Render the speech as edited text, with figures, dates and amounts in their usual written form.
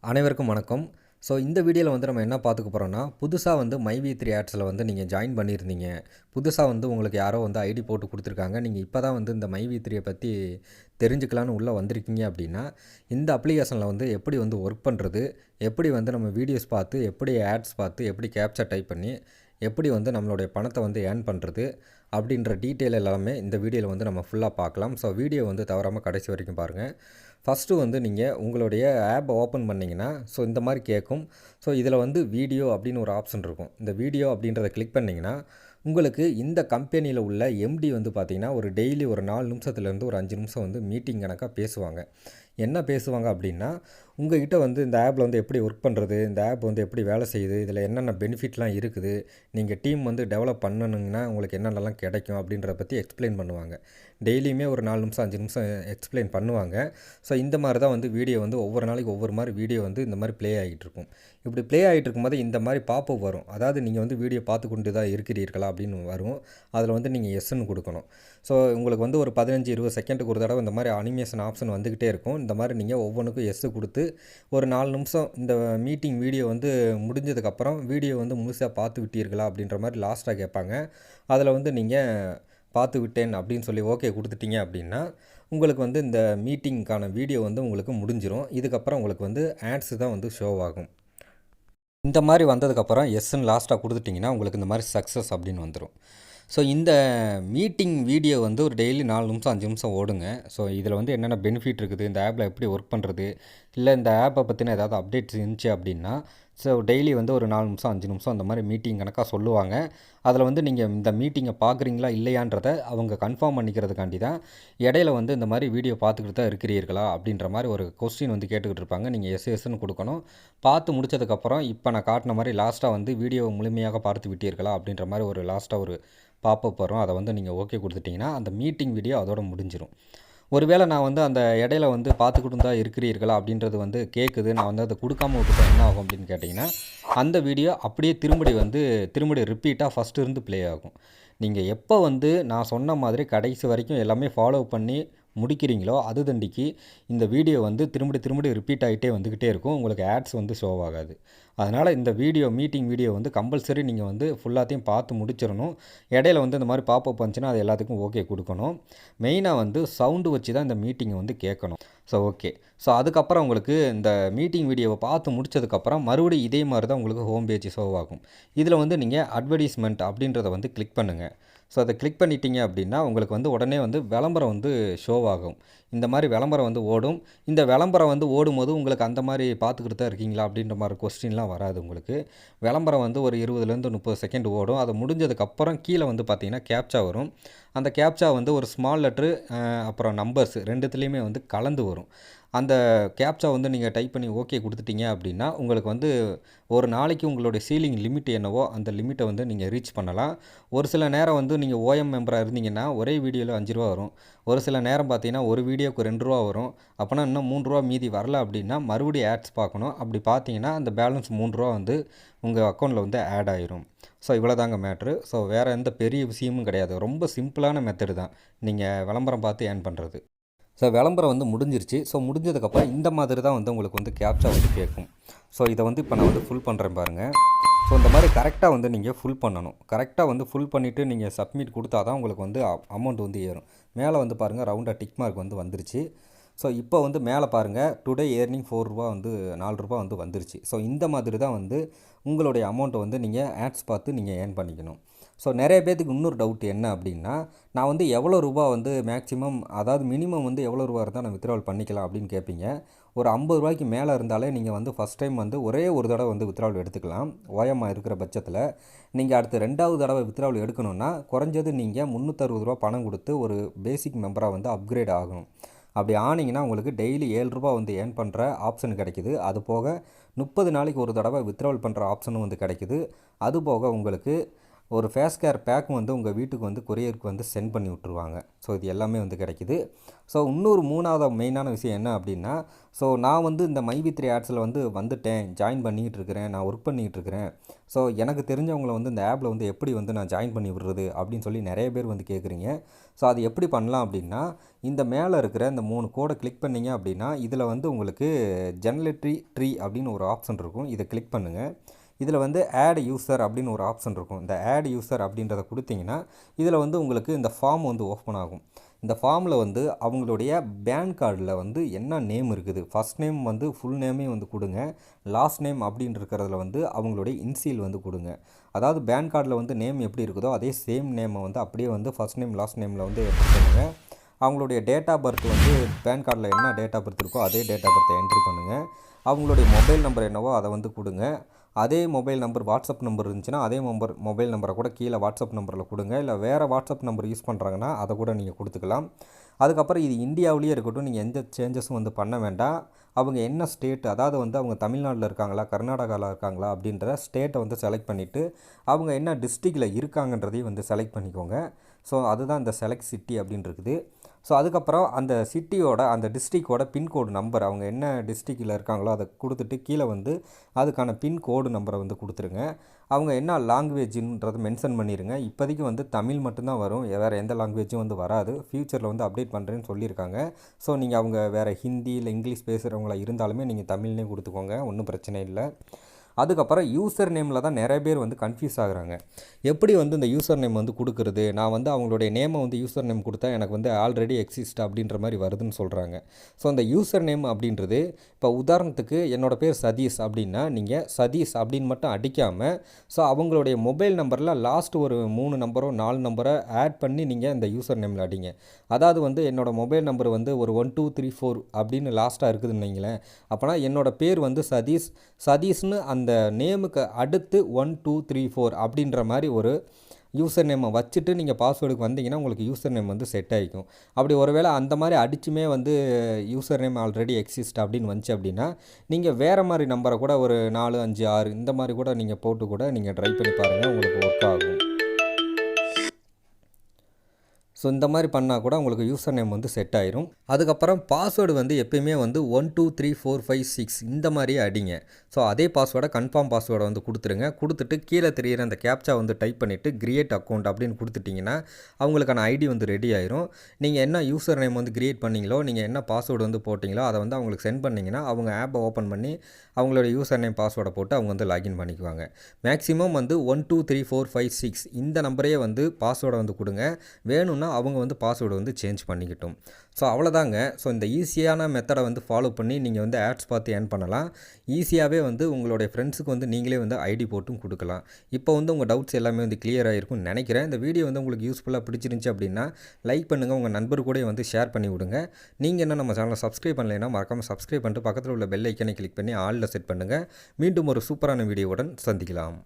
அனைவருக்கும் வணக்கம். ஸோ இந்த வீடியோவில் வந்து நம்ம என்ன பார்த்துக்க போகிறோம்னா, புதுசாக வந்து மைவி3 ஆட்ஸில் வந்து நீங்கள் ஜாயின் பண்ணியிருந்தீங்க. புதுசாக வந்து உங்களுக்கு யாரோ வந்து ஐடி போட்டு கொடுத்துருக்காங்க. நீங்கள் இப்போ தான் வந்து இந்த மைவி3 பற்றி தெரிஞ்சுக்கலான்னு உள்ளே வந்திருக்கீங்க அப்படின்னா, இந்த அப்ளிகேஷனில் வந்து எப்படி வந்து ஒர்க் பண்ணுறது, எப்படி வந்து நம்ம வீடியோஸ் பார்த்து, எப்படி ஆட்ஸ் பார்த்து, எப்படி கேப்சர் டைப் பண்ணி, எப்படி வந்து நம்மளுடைய பணத்தை வந்து ஏர்ன் பண்ணுறது அப்படின்ற டீட்டெயில் எல்லாமே இந்த வீடியோவில் வந்து நம்ம ஃபுல்லாக பார்க்கலாம். ஸோ வீடியோ வந்து தவறாமல் கடைசி வரைக்கும் பாருங்கள். ஃபஸ்ட்டு வந்து நீங்கள் உங்களுடைய ஆப் ஓப்பன் பண்ணிங்கன்னா, ஸோ இந்த மாதிரி கேட்கும். ஸோ இதில் வந்து வீடியோ அப்படின்னு ஒரு ஆப்ஷன் இருக்கும். இந்த வீடியோ அப்படின்றத கிளிக் பண்ணிங்கன்னா, உங்களுக்கு இந்த கம்பெனியில் உள்ள எம்டி வந்து பார்த்திங்கன்னா ஒரு டெய்லி ஒரு 4 நிமிஷத்துலேருந்து ஒரு 5 நிமிஷம் வந்து மீட்டிங் கணக்காக பேசுவாங்க. என்ன பேசுவாங்க அப்படின்னா, உங்கள்கிட்ட வந்து இந்த ஆப்பில் வந்து எப்படி ஒர்க் பண்ணுறது, இந்த ஆப் வந்து எப்படி வேலை செய்யுது, இதில் என்னென்ன பெனிஃபிட்லாம் இருக்குது, நீங்கள் டீம் வந்து டெவலப் பண்ணணுங்கன்னா உங்களுக்கு என்னென்னலாம் கிடைக்கும் அப்படின்றத பற்றி எக்ஸ்பிளைன் பண்ணுவாங்க. டெய்லியுமே ஒரு 4 நிமிஷம் 5 நிமிஷம் எக்ஸ்பிளைன் பண்ணுவாங்க. ஸோ இந்த மாதிரி தான் வந்து வீடியோ வந்து ஒவ்வொரு நாளைக்கு ஒவ்வொரு மாதிரி வீடியோ வந்து இந்த மாதிரி ப்ளே ஆகிட்டு இருக்கும். இப்படி ப்ளே ஆகிட்டு இருக்கும்போது இந்த மாதிரி பாப்பப் வரும். அதாவது நீங்கள் வந்து வீடியோ பார்த்து கொண்டு தான் இருக்கிறீர்களா அப்படின்னு வரும். அதில் வந்து நீங்கள் எஸ்ன்னு கொடுக்கணும். ஸோ உங்களுக்கு வந்து ஒரு 15-20 செகண்டுக்கு ஒரு தடவை இந்த மாதிரி அனிமேஷன் ஆப்ஷன் வந்துக்கிட்டே இருக்கும். இந்த மாதிரி நீங்கள் ஒவ்வொன்றுக்கும் எஸ்ஸு கொடுத்து ஒரு 4 நிமிஷம் இந்த மீட்டிங் வீடியோ வந்து முடிஞ்சதுக்கப்புறம் வீடியோ வந்து முழுசாக பார்த்து விட்டீர்களா அப்படின்ற மாதிரி லாஸ்ட்டாக கேட்பாங்க. அதில் வந்து நீங்கள் பார்த்து விட்டேன் அப்படின்னு சொல்லி ஓகே கொடுத்துட்டீங்க அப்படின்னா, உங்களுக்கு வந்து இந்த மீட்டிங்க்கான வீடியோ வந்து உங்களுக்கு முடிஞ்சிடும். இதுக்கப்புறம் உங்களுக்கு வந்து ஆட்ஸு தான் வந்து ஷோ ஆகும். இந்த மாதிரி வந்ததுக்கப்புறம் எஸ்ன்னு லாஸ்ட்டாக கொடுத்துட்டிங்கன்னா உங்களுக்கு இந்த மாதிரி சக்ஸஸ் அப்படின்னு வந்துடும். ஸோ இந்த மீட்டிங் வீடியோ வந்து ஒரு டெய்லி 4 நிமிஷம் 5 நிமிஷம் ஓடுங்க. ஸோ இதில் வந்து என்னென்ன பெனிஃபிட் இருக்குது, இந்த ஆப்பில் எப்படி ஒர்க் பண்ணுறது, இல்லை இந்த ஆப்பை பற்றின ஏதாவது அப்டேட்ஸ் இருந்துச்சு அப்படின்னா, ஸோ டெய்லி வந்து ஒரு 4 நிமிஷம் 5 நிமிஷம் அந்த மாதிரி மீட்டிங் கணக்காக சொல்லுவாங்க. அதில் வந்து நீங்கள் இந்த மீட்டிங்கை பார்க்குறீங்களா இல்லையான்றதை அவங்க கன்ஃபார்ம் பண்ணிக்கிறதுக்காண்டி தான் இடையில வந்து இந்த மாதிரி வீடியோ பார்த்துக்கிட்டு தான் இருக்கிறீர்களா அப்படின்ற மாதிரி ஒரு கொஸ்டின் வந்து கேட்டுக்கிட்டு இருப்பாங்க. நீங்கள் எஸ்ன்னு கொடுக்கணும். பார்த்து முடிச்சதுக்கப்புறம் இப்போ நான் காட்டின மாதிரி லாஸ்ட்டாக வந்து வீடியோ முழுமையாக பார்த்து விட்டீர்களா அப்படின்ற மாதிரி ஒரு லாஸ்ட்டாக ஒரு பாப்பப் வரும். அதை வந்து நீங்கள் ஓகே கொடுத்துட்டிங்கன்னா அந்த மீட்டிங் வீடியோ அதோட முடிஞ்சிடும். ஒருவேளை நான் வந்து அந்த இடையில வந்து பார்த்துக்கிட்டு தான் இருக்கிறீர்களா அப்படின்றது வந்து கேட்குது, நான் வந்து அதை கொடுக்காம விட்டுட்டேன் என்ன ஆகும் அப்படின்னு கேட்டிங்கன்னா, அந்த வீடியோ அப்படியே திரும்படி ரிப்பீட்டாக ஃபஸ்ட்டு இருந்து ப்ளே ஆகும். நீங்கள் எப்போ வந்து நான் சொன்ன மாதிரி கடைசி வரைக்கும் எல்லாமே ஃபாலோ பண்ணி முடிக்கிறீங்களோ அது தண்டிக்கு இந்த வீடியோ வந்து திரும்படி ரிப்பீட் ஆகிட்டே வந்துக்கிட்டே இருக்கும். உங்களுக்கு ஆட்ஸ் வந்து ஷோ ஆகாது. அதனால் இந்த மீட்டிங் வீடியோ வந்து கம்பல்சரி நீங்கள் வந்து ஃபுல்லாத்தையும் பார்த்து முடிச்சிடணும். இடையில வந்து இந்த மாதிரி பாப்பப் வந்துச்சுன்னா அது எல்லாத்துக்கும் ஓகே கொடுக்கணும். மெயினாக வந்து சவுண்டு வச்சு தான் இந்த மீட்டிங்கை வந்து கேட்கணும். So okay. ஸோ அதுக்கப்புறம் உங்களுக்கு இந்த மீட்டிங் வீடியோவை பார்த்து முடிச்சதுக்கப்புறம் மறுபடியும் இதே மாதிரி தான் உங்களுக்கு ஹோம் பேஜ் ஷோ ஆகும். இதில் வந்து நீங்கள் அட்வர்டைஸ்மெண்ட் அப்படின்றத வந்து கிளிக் பண்ணுங்கள். ஸோ அதை கிளிக் பண்ணிட்டீங்க அப்படின்னா உங்களுக்கு வந்து உடனே வந்து விளம்பரம் வந்து ஷோ ஆகும். இந்த மாதிரி விளம்பரம் வந்து ஓடும். இந்த விளம்பரம் வந்து ஓடும்போது உங்களுக்கு அந்த மாதிரி பார்த்துக்கிட்டு தான் இருக்கீங்களா அப்படின்ற மாதிரி கொஸ்டின்லாம் வராது உங்களுக்கு. விளம்பரம் வந்து ஒரு 20லேருந்து 30 செகண்ட் ஓடும். அது முடிஞ்சதுக்கப்புறம் கீழே வந்து பார்த்தீங்கன்னா கேப்ச்சா வரும். அந்த கேப்ச்சா வந்து ஒரு ஸ்மால் லெட்ரு அப்புறம் நம்பர்ஸ் 2த்துலேயுமே வந்து கலந்து வரும். அந்த கேப்ச்சா வந்து நீங்கள் டைப் பண்ணி ஓகே கொடுத்துட்டீங்க அப்படின்னா உங்களுக்கு வந்து ஒரு நாளைக்கு உங்களுடைய சீலிங் லிமிட் என்னவோ அந்த லிமிட்டை வந்து நீங்கள் ரீச் பண்ணலாம். ஒரு சில நேரம் வந்து நீங்கள் ஓஎம் மெம்பராக இருந்தீங்கன்னா ஒரே வீடியோவில் 5 ரூபா வரும். ஒரு சில நேரம் பார்த்தீங்கன்னா ஒரு வீடியோக்கு 2 ரூபா வரும். அப்போனா இன்னும் 3 ரூபா மீதி வரல அப்படின்னா மறுபடியும் ஆட்ஸ் பார்க்கணும். அப்படி பார்த்தீங்கன்னா அந்த பேலன்ஸ் 3 ரூபா வந்து உங்கள் அக்கௌண்ட்டில் வந்து ஆட் ஆயிரும். ஸோ இவ்வளோ தாங்க மேட்ரு. ஸோ வேறு எந்த பெரிய விஷயமும் கிடையாது. ரொம்ப சிம்பிளான மெத்தடு தான் நீங்கள் விளம்பரம் பார்த்து ஏர்ன் பண்ணுறது. ஸோ விளம்பரம் வந்து முடிஞ்சிருச்சு. ஸோ முடிஞ்சதுக்கப்புறம் இந்த மாதிரி தான் வந்து உங்களுக்கு வந்து கேப்ச்சா வந்து கேட்கும். ஸோ இதை வந்து இப்போ நான் வந்து ஃபுல் பண்ணுறேன் பாருங்கள். ஸோ இந்த மாதிரி கரெக்டாக வந்து நீங்கள் ஃபுல் பண்ணணும். கரெக்டாக வந்து ஃபுல் பண்ணிவிட்டு நீங்கள் சப்மிட் கொடுத்தா தான் உங்களுக்கு வந்து அமௌண்ட் வந்து ஏறும். மேலே வந்து பாருங்கள் ரவுண்டாக டிக் மார்க் வந்து வந்துருச்சு. ஸோ இப்போ வந்து மேலே பாருங்கள் டுடே ஏர்னிங் 4 ரூபா வந்து 4 ரூபா வந்து வந்துருச்சு. ஸோ இந்த மாதிரி தான் வந்து உங்களுடைய அமௌண்ட்டை வந்து நீங்கள் ஆட்ஸ் பார்த்து நீங்கள் ஏர்ன் பண்ணிக்கணும். ஸோ நிறைய பேத்துக்கு இன்னொரு டவுட் என்ன அப்படின்னா, நான் வந்து எவ்வளோ ரூபா வந்து மேக்ஸிமம் அதாவது மினிமம் வந்து எவ்வளோ ரூபா இருந்தால் நான் வித்ட்ராவல் பண்ணிக்கலாம் அப்படின்னு கேட்பீங்க. ஒரு 50 ரூபாய்க்கு மேலே இருந்தாலே நீங்கள் வந்து ஃபஸ்ட் டைம் வந்து ஒரே ஒரு தடவை வந்து வித்ட்ராவல் எடுத்துக்கலாம். ஓஎம்மாக இருக்கிற பட்சத்தில் நீங்கள் அடுத்து 2வது தடவை வித்ட்ராவல் எடுக்கணும்னா குறைஞ்சது நீங்கள் 360 ரூபா பணம் கொடுத்து ஒரு பேசிக் மெம்பராக வந்து அப்கிரேட் ஆகணும். அப்படி ஆனிங்கன்னா உங்களுக்கு டெய்லி 7 ரூபா வந்து ஏர்ன் பண்ணுற ஆப்ஷன் கிடைக்குது. அது போக 30 நாளைக்கு ஒரு தடவை வித்ட்ராவல் பண்ணுற ஆப்ஷனும் வந்து கிடைக்குது. அது போக உங்களுக்கு ஒரு ஃபேஸ் கேர் பேக்கும் வந்து உங்கள் வீட்டுக்கு வந்து கொரியருக்கு வந்து சென்ட் பண்ணி விட்ருவாங்க. ஸோ இது எல்லாமே வந்து கிடைக்குது. ஸோ இன்னொரு 3வது மெயினான விஷயம் என்ன அப்படின்னா, ஸோ நான் வந்து இந்த மைவி3 ஆட்ஸில் வந்து வந்துட்டேன், ஜாயின் பண்ணிக்கிட்டு இருக்கிறேன், நான் ஒர்க் பண்ணிக்கிட்டு இருக்கிறேன். ஸோ எனக்கு தெரிஞ்சவங்கள வந்து இந்த ஆப்பில் வந்து எப்படி வந்து நான் ஜாயின் பண்ணி விடுறது அப்படின்னு சொல்லி நிறைய பேர் வந்து கேட்குறீங்க. ஸோ அது எப்படி பண்ணலாம் அப்படின்னா, இந்த மேலே இருக்கிற இந்த 3 கோடை கிளிக் பண்ணிங்க அப்படின்னா, இதில் வந்து உங்களுக்கு ஜெனரேட்டரி ட்ரீ அப்படின்னு ஒரு ஆப்ஷன் இருக்கும். இதை கிளிக் பண்ணுங்கள். இதில் வந்து ஆட் யூசர் அப்படின்னு ஒரு ஆப்ஷன் இருக்கும். இந்த ஆட் யூசர் அப்படின்றத கொடுத்தீங்கன்னா, இதில் வந்து உங்களுக்கு இந்த ஃபார்ம் வந்து ஓப்பன் ஆகும். இந்த ஃபார்மில் வந்து அவங்களுடைய பேன் கார்டில் வந்து என்ன நேம் இருக்குது, ஃபஸ்ட் நேம் வந்து ஃபுல் நேமே வந்து கொடுங்க, லாஸ்ட் நேம் அப்படின்னு இருக்கிறதுல வந்து அவங்களுடைய இன்சியல் வந்து கொடுங்க. அதாவது பேன் கார்டில் வந்து நேம் எப்படி இருக்குதோ அதே சேம் நேமை வந்து அப்படியே வந்து ஃபஸ்ட் நேம் லாஸ்ட் நேமில் வந்து என்ட்ரி பண்ணுங்கள். அவங்களுடைய டேட் ஆஃப் பர்த் வந்து பேன் கார்டில் என்ன டேட் ஆஃப் பர்த் இருக்கோ அதே டேட் ஆஃப் பர்த்தை என்ட்ரி பண்ணுங்கள். அவங்களுடைய மொபைல் நம்பர் என்னவோ அதை வந்து கொடுங்க. அதே மொபைல் நம்பர் வாட்ஸ்அப் நம்பர் இருந்துச்சுன்னா அதே மொபைல் நம்பரை கூட கீழே வாட்ஸ்அப் நம்பரில் கொடுங்க. இல்லை வேறு வாட்ஸ்அப் நம்பர் யூஸ் பண்ணுறாங்கன்னா அதை கூட நீங்கள் கொடுத்துக்கலாம். அதுக்கப்புறம் இது இந்தியாவிலேயே இருக்கட்டும், நீங்கள் எந்த சேஞ்சஸும் வந்து பண்ண வேண்டாம். அவங்க என்ன ஸ்டேட், அதாவது வந்து அவங்க தமிழ்நாட்டில் இருக்காங்களா கர்நாடகாவில் இருக்காங்களா அப்படின்ற ஸ்டேட்டை வந்து செலக்ட் பண்ணிவிட்டு அவங்க என்ன டிஸ்ட்ரிக்டில் இருக்காங்கன்றதையும் வந்து செலக்ட் பண்ணிக்கோங்க. ஸோ அதுதான் இந்த செலக்ட் சிட்டி அப்படின்னு இருக்குது. ஸோ அதுக்கப்புறம் அந்த சிட்டியோட அந்த டிஸ்ட்ரிக்டோட பின்கோடு நம்பர், அவங்க என்ன டிஸ்ட்ரிக்டில் இருக்காங்களோ அதை கொடுத்துட்டு கீழே வந்து அதுக்கான பின்கோடு நம்பரை வந்து கொடுத்துருங்க. அவங்க என்ன லாங்குவேஜுன்றதை மென்ஷன் பண்ணிடுங்க. இப்போதைக்கு வந்து தமிழ் மட்டும்தான் வரும், வேறு எந்த லாங்குவேஜும் வந்து வராது. ஃப்யூச்சரில் வந்து அப்டேட் பண்ணுறேன்னு சொல்லியிருக்காங்க. ஸோ நீங்கள் அவங்க வேறு ஹிந்தி இல்லை இங்கிலீஷ் பேசுகிறவங்களா இருந்தாலுமே நீங்கள் தமிழ்னே கொடுத்துக்கோங்க, ஒன்றும் பிரச்சனை இல்லை. அதுக்கப்புறம் யூசர் நேமில் தான் நிறைய பேர் வந்து கன்ஃபியூஸ் ஆகுறாங்க. எப்படி வந்து இந்த யூசர் நேம் வந்து கொடுக்குறது, நான் வந்து அவங்களுடைய நேமை வந்து யூசர் நேம் கொடுத்தா எனக்கு வந்து ஆல்ரெடி எக்ஸிஸ்ட் அப்படின்ற மாதிரி வருதுன்னு சொல்கிறாங்க. ஸோ அந்த யூசர் நேம் அப்படின்றது, இப்போ உதாரணத்துக்கு என்னோடய பேர் சதீஷ் அப்படின்னா நீங்கள் சதீஷ் அப்படின்னு மட்டும் அடிக்காமல், ஸோ அவங்களுடைய மொபைல் நம்பரில் லாஸ்ட் ஒரு 3 நம்பரோ 4 நம்பரை ஆட் பண்ணி நீங்கள் இந்த யூசர் நேமில் அடிங்க. அதாவது வந்து என்னோடய மொபைல் நம்பர் வந்து ஒரு 1234 அப்படின்னு லாஸ்ட்டாக இருக்குதுன்னு வைங்களேன். அப்போனா என்னோடய பேர் வந்து சதீஷ்னு அந்த நேமுக்கு அடுத்து 1234 அப்படின்ற மாதிரி ஒரு யூசர் நேமை வச்சுட்டு நீங்கள் பாஸ்வேர்டுக்கு வந்தீங்கன்னா உங்களுக்கு யூசர் நேம் வந்து செட் ஆகிக்கும். அப்படி ஒருவேளை அந்த மாதிரி அடிச்சுமே வந்து யூசர் நேம் ஆல்ரெடி எக்ஸிஸ்ட் அப்படின்னு வந்துச்சு அப்படின்னா நீங்கள் வேறு மாதிரி நம்பரை கூட ஒரு 4 5 6 இந்த மாதிரி கூட நீங்கள் போட்டு கூட நீங்கள் ட்ரை பண்ணி பாருங்கள், உங்களுக்கு ஒர்க் ஆகும். ஸோ இந்த மாதிரி பண்ணால் கூட உங்களுக்கு யூசர் நேம் வந்து செட் ஆயிரும். அதுக்கப்புறம் பாஸ்வேர்டு வந்து எப்பயுமே வந்து 1 2 3 4 5 6 இந்த மாதிரியே அடிங்க. ஸோ அதே பாஸ்வேர்டை கன்ஃபார்ம் பாஸ்வேர்டை வந்து கொடுத்துருங்க. கொடுத்துட்டு கீழே தெரியிற அந்த கேப்சா வந்து டைப் பண்ணிவிட்டு கிரியேட் அக்கௌண்ட் அப்படின்னு கொடுத்துட்டிங்கன்னா அவங்களுக்கான ஐடி வந்து ரெடி ஆயிரும். நீங்கள் என்ன யூசர் நேம் வந்து கிரியேட் பண்ணிங்களோ, நீங்கள் என்ன பாஸ்வேர்டு வந்து போட்டிங்களோ அதை வந்து அவங்களுக்கு சென்ட் பண்ணிங்கன்னா அவங்க ஆப்பை ஓப்பன் பண்ணி அவங்களோட யூசர் நேம் பாஸ்வேர்டை போட்டு அவங்க வந்து லாகின் பண்ணிக்குவாங்க. மேக்ஸிமம் வந்து 1 2 3 4 5 6 இந்த நம்பரையே வந்து பாஸ்வேர்டை வந்து கொடுங்க. வேணும்னா அவங்க வந்து பாஸ்வேர்டு வந்து சேஞ்ச் பண்ணிக்கிட்டோம். ஸோ அவ்வளோதாங்க. ஸோ இந்த ஈஸியான மெத்தடை வந்து ஃபாலோ பண்ணி நீங்கள் வந்து ஆட்ஸ் பார்த்து ஏர்ன் பண்ணலாம். ஈஸியாகவே வந்து உங்களுடைய ஃப்ரெண்ட்ஸுக்கு வந்து நீங்களே வந்து ஐடி போட்டும் கொடுக்கலாம். இப்போ வந்து உங்கள் டவுட்ஸ் எல்லாமே வந்து கிளியராக இருக்கும்னு நினைக்கிறேன். இந்த வீடியோ வந்து உங்களுக்கு யூஸ்ஃபுல்லாக பிடிச்சிருந்துச்சி அப்படின்னா லைக் பண்ணுங்கள், உங்கள் நண்பர் கூட வந்து ஷேர் பண்ணி விடுங்க. நீங்கள் என்ன நம்ம சேனலை சப்ஸ்கிரைப் பண்ணலைன்னா மறக்காமல் சப்ஸ்கிரைப் பண்ணிட்டு பக்கத்தில் உள்ள பெல் ஐக்கனை கிளிக் பண்ணி ஆலில் செட் பண்ணுங்கள். மீண்டும் ஒரு சூப்பரான வீடியோவுடன் சந்திக்கலாம்.